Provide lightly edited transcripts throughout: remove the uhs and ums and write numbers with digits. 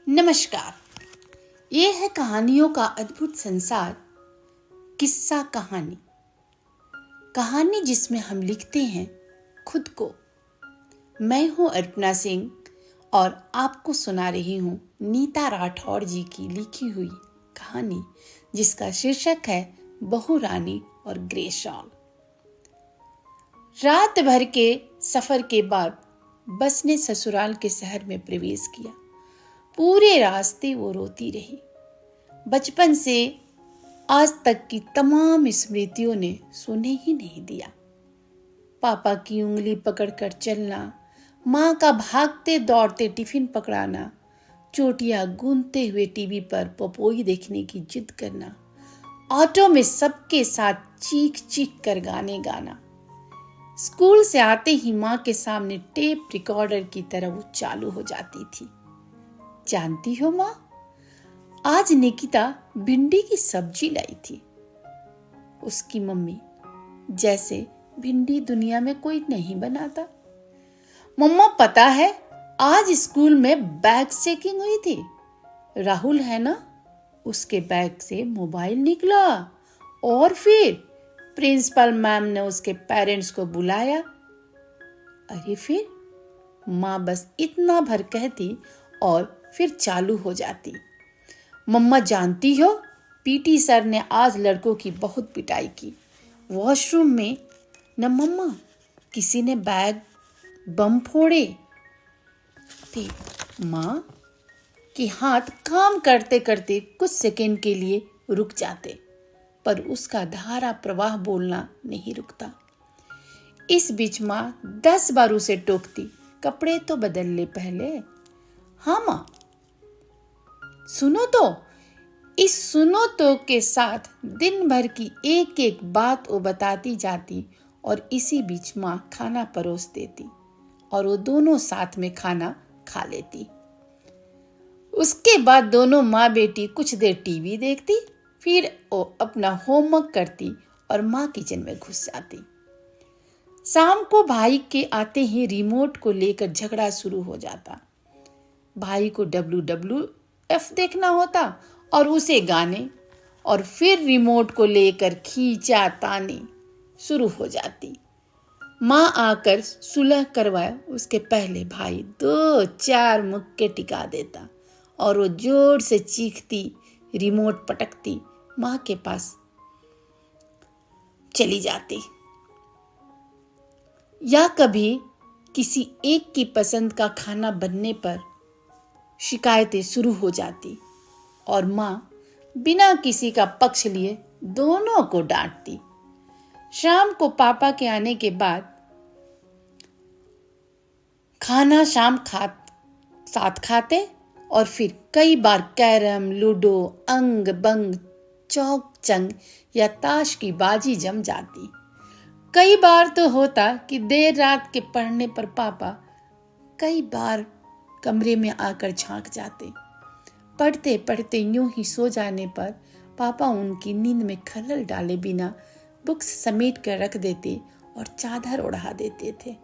नमस्कार। ये है कहानियों का अद्भुत संसार। किस्सा कहानी, कहानी जिसमें हम लिखते हैं खुद को। मैं हूं अर्पणा सिंह और आपको सुना रही हूं नीता राठौर जी की लिखी हुई कहानी, जिसका शीर्षक है बहू रानी और ग्रे शॉल। रात भर के सफर के बाद बस ने ससुराल के शहर में प्रवेश किया। पूरे रास्ते वो रोती रही। बचपन से आज तक की तमाम स्मृतियों ने सोने ही नहीं दिया। पापा की उंगली पकड़कर चलना, माँ का भागते दौड़ते टिफिन पकड़ाना, चोटियां गूंथते हुए टीवी पर पपोई देखने की जिद करना, ऑटो में सबके साथ चीख चीख कर गाने गाना। स्कूल से आते ही माँ के सामने टेप रिकॉर्डर की तरह वो चालू हो जाती थी। जानती हो माँ, आज निकिता भिंडी की सब्जी लाई थी। उसकी मम्मी, जैसे भिंडी दुनिया में कोई नहीं बनाता। मम्मा पता है, आज स्कूल में बैग चेकिंग हुई थी। राहुल है ना, उसके बैग से मोबाइल निकला और फिर प्रिंसिपल मैम ने उसके पेरेंट्स को बुलाया। अरे फिर माँ बस इतना भर कहती और फिर चालू हो जाती। मम्मा जानती हो, पीटी सर ने आज लड़कों की बहुत पिटाई की। वॉशरूम में न मम्मा, किसी ने बैग बम फोड़े थे। माँ के हाथ काम करते करते कुछ सेकंड के लिए रुक जाते, पर उसका धारा प्रवाह बोलना नहीं रुकता। इस बीच माँ 10 बार उसे टोकती, कपड़े तो बदल ले पहले। हाँ माँ, सुनो तो। इस सुनो तो के साथ दिन भर की एक एक बात वो बताती जाती और इसी बीच माँ खाना परोस देती और वो दोनों साथ में खाना खा लेती। उसके बाद दोनों माँ बेटी कुछ देर टीवी देखती, फिर वो अपना होमवर्क करती और माँ किचन में घुस जाती। शाम को भाई के आते ही रिमोट को लेकर झगड़ा शुरू हो जाता। भाई को WWF देखना होता और उसे गाने, और फिर रिमोट को लेकर खींचा तानी शुरू हो जाती। माँ आकर सुलह करवाए उसके पहले भाई 2-4 मुक्के टिका देता और वो जोर से चीखती, रिमोट पटकती, माँ के पास चली जाती। या कभी किसी एक की पसंद का खाना बनने पर शिकायतें शुरू हो जाती और माँ बिना किसी का पक्ष लिए दोनों को डांटती। शाम को पापा के आने के बाद खाना साथ खाते और फिर कई बार कैरम, लूडो, अंग बंग, चौक चंग या ताश की बाजी जम जाती। कई बार तो होता कि देर रात के पढ़ने पर पापा कई बार कमरे में आकर झांक जाते। पढ़ते पढ़ते यूं ही सो जाने पर पापा उनकी नींद में खलल डाले बिना बुक्स समेट कर रख देते और चादर ओढ़ा देते थे।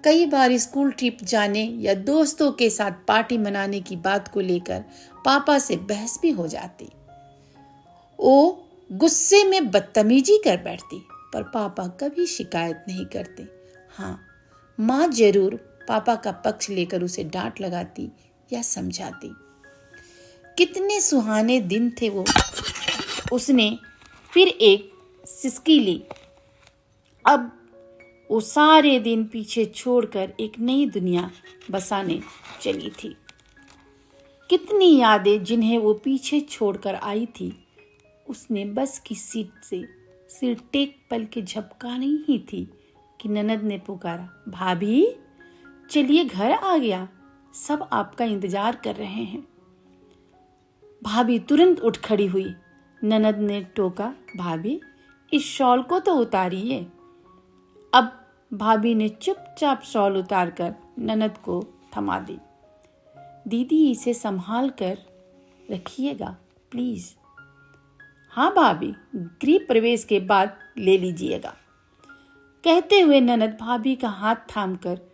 कई बार स्कूल ट्रिप जाने या दोस्तों के साथ पार्टी मनाने की बात को लेकर पापा से बहस भी हो जाती। वो गुस्से में बदतमीजी कर बैठती, पर पापा कभी शिकायत नहीं करते। हाँ, माँ जरूर पापा का पक्ष लेकर उसे डांट लगाती या समझाती। कितने सुहाने दिन थे वो। उसने फिर एक सिसकी ली। अब वो सारे दिन पीछे छोड़कर एक नई दुनिया बसाने चली थी। कितनी यादें जिन्हें वो पीछे छोड़कर आई थी, उसने बस की सीट से सिर टेक पल के झपकानी ही थी कि ननद ने पुकारा, भाभी चलिए घर आ गया, सब आपका इंतजार कर रहे हैं। भाभी तुरंत उठ खड़ी हुई। ननद ने टोका, भाभी इस शॉल को तो उतारिए। अब भाभी ने चुपचाप शॉल उतारकर ननद को थमा दी। दीदी इसे संभाल कर रखिएगा प्लीज। हाँ भाभी, गृह प्रवेश के बाद ले लीजिएगा। कहते हुए ननद भाभी का हाथ थामकर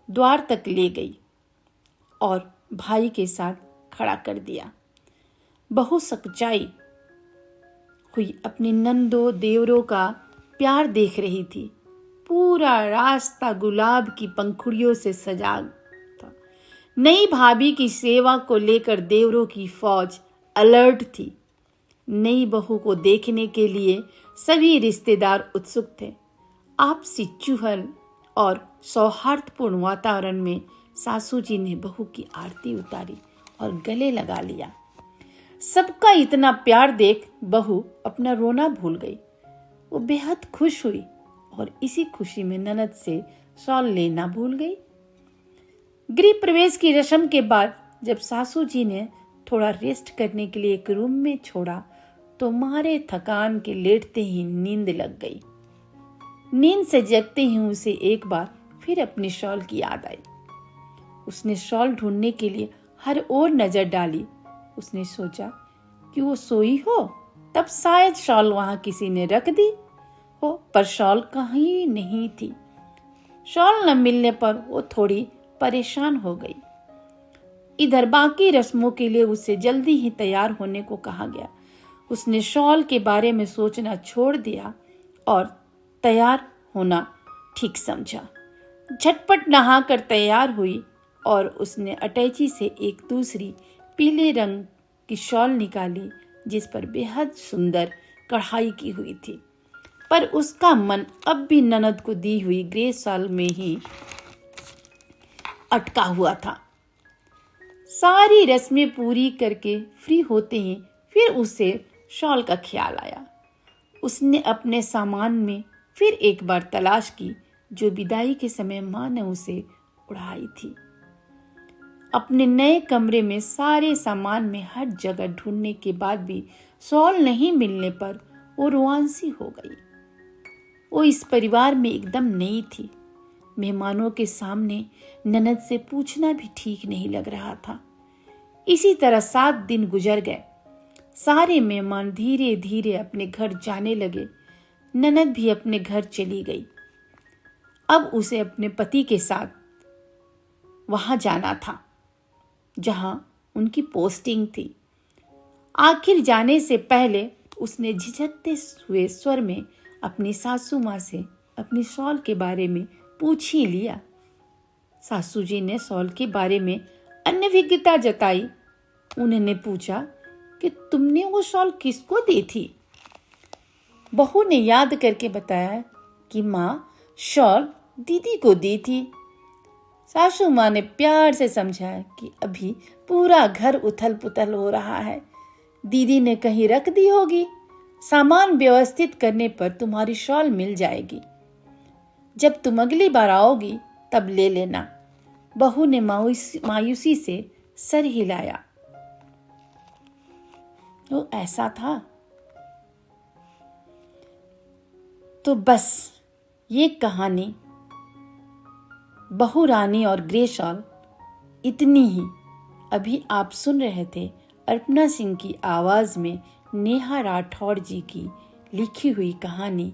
द्वार तक ले गई और भाई के साथ खड़ा कर दिया। बहू सच्चाई हुई अपनी नंदो देवरों का प्यार देख रही थी। पूरा रास्ता गुलाब की पंखुड़ियों से सजा था। नई भाभी की सेवा को लेकर देवरों की फौज अलर्ट थी। नई बहू को देखने के लिए सभी रिश्तेदार उत्सुक थे। आपसी चुहल और सौहार्दपूर्ण वातावरण में सासू जी ने बहू की आरती उतारी और गले लगा लिया। सबका इतना प्यार देख बहू अपना रोना भूल गई। वो बेहद खुश हुई और इसी खुशी में ननद से शॉल लेना भूल गई। गृह प्रवेश की रस्म के बाद जब सासू जी ने थोड़ा रेस्ट करने के लिए एक रूम में छोड़ा तो मारे थकान के लेटते ही नींद लग गई। नींद से जगते ही उसे एक बार फिर अपनी शॉल की याद आई। उसने शॉल ढूंढने के लिए हर ओर नजर डाली। उसने सोचा कि वो सोई हो तब शायद शॉल वहां किसी ने रख दी हो, पर शॉल कहीं नहीं थी। शॉल न मिलने पर वो थोड़ी परेशान हो गई। इधर बाकी रस्मों के लिए उसे जल्दी ही तैयार होने को कहा गया। उसने शॉल के बारे में सोचना छोड़ दिया और तैयार होना ठीक समझा। झटपट नहाकर तैयार हुई और उसने अटैची से एक दूसरी पीले रंग की शॉल निकाली जिस पर बेहद सुंदर कढ़ाई की हुई थी, पर उसका मन अब भी ननद को दी हुई ग्रे शॉल में ही अटका हुआ था। सारी रस्में पूरी करके फ्री होते ही फिर उसे शॉल का ख्याल आया। उसने अपने सामान में फिर एक बार तलाश की जो विदाई के समय मां ने उसे उड़ाई थी। अपने नए कमरे में सारे सामान में हर जगह ढूंढने के बाद भी शॉल नहीं मिलने पर वो रुआंसी हो गई। वो इस परिवार में एकदम नई थी। मेहमानों के सामने ननद से पूछना भी ठीक नहीं लग रहा था। इसी तरह 7 दिन गुजर गए। सारे मेहमान धीरे धीरे अपने घर जाने लगे। ननद भी अपने घर चली गई। अब उसे अपने पति के साथ वहां जाना था जहां उनकी पोस्टिंग थी। आखिर जाने से पहले उसने झिझकते हुए स्वर में अपनी सासू माँ से अपनी शॉल के बारे में पूछ ही लिया। सासू जी ने शॉल के बारे में अनभिज्ञता जताई। उन्होंने पूछा कि तुमने वो शॉल किसको दी थी? बहू ने याद करके बताया कि माँ, शॉल दीदी को दी थी। सासू माँ ने प्यार से समझाया कि अभी पूरा घर उथल पुथल हो रहा है, दीदी ने कहीं रख दी होगी। सामान व्यवस्थित करने पर तुम्हारी शॉल मिल जाएगी। जब तुम अगली बार आओगी तब ले लेना। बहू ने मायूसी से सर हिलाया। तो ऐसा था। तो बस ये कहानी बहू रानी और ग्रे शॉल इतनी ही। अभी आप सुन रहे थे अर्पणा सिंह की आवाज में नेहा राठौड़ जी की लिखी हुई कहानी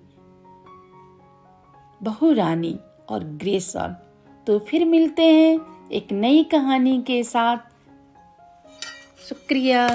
बहू रानी और ग्रे शॉल। तो फिर मिलते हैं एक नई कहानी के साथ। शुक्रिया।